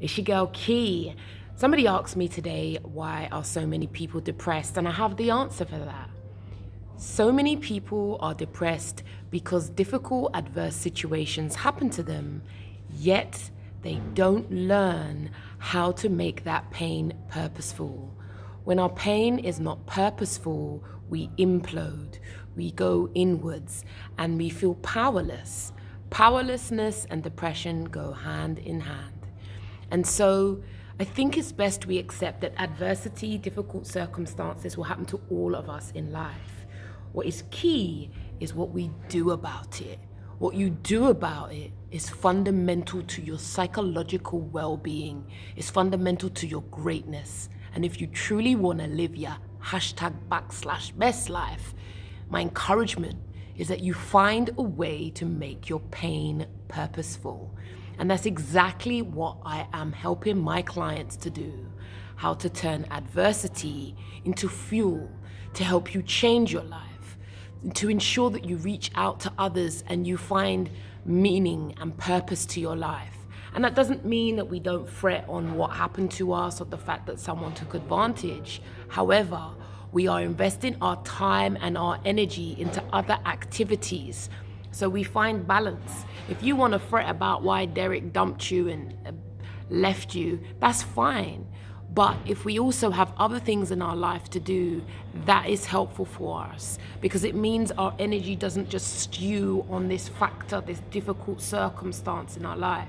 It's your girl Key. Somebody asked me today, why are so many people depressed? And I have the answer for that. So many people are depressed because difficult, adverse situations happen to them, yet they don't learn how to make that pain purposeful. When our pain is not purposeful, we implode, we go inwards, and we feel powerless. Powerlessness and depression go hand in hand. And so I think it's best we accept that adversity, difficult circumstances will happen to all of us in life. What is key is what we do about it. What you do about it is fundamental to your psychological well-being. It's fundamental to your greatness. And if you truly want to live your #best life, my encouragement is that you find a way to make your pain purposeful. And that's exactly what I am helping my clients to do. How to turn adversity into fuel to help you change your life, to ensure that you reach out to others and you find meaning and purpose to your life. And that doesn't mean that we don't fret on what happened to us or the fact that someone took advantage. However, we are investing our time and our energy into other activities, so we find balance. If you want to fret about why Derek dumped you and left you, that's fine. But if we also have other things in our life to do, that is helpful for us, because it means our energy doesn't just stew on this factor, this difficult circumstance in our life.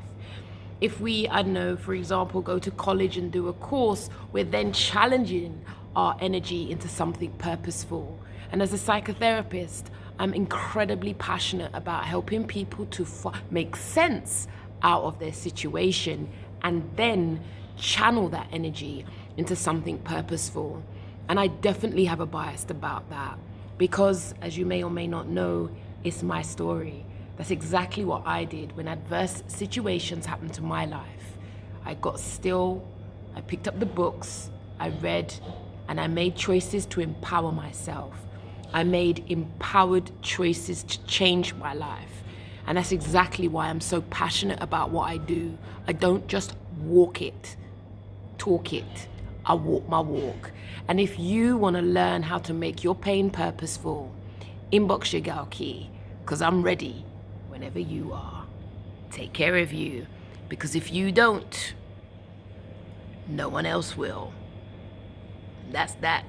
If we, I don't know, for example, go to college and do a course, we're then challenging our energy into something purposeful. And as a psychotherapist, I'm incredibly passionate about helping people to make sense out of their situation and then channel that energy into something purposeful. And I definitely have a bias about that because, as you may or may not know, it's my story. That's exactly what I did when adverse situations happened to my life. I got still, I picked up the books, I read, and I made choices to empower myself. I made empowered choices to change my life. And that's exactly why I'm so passionate about what I do. I don't just walk it, talk it. I walk my walk. And if you want to learn how to make your pain purposeful, inbox your girl Key, because I'm ready whenever you are. Take care of you, because if you don't, no one else will. That's that.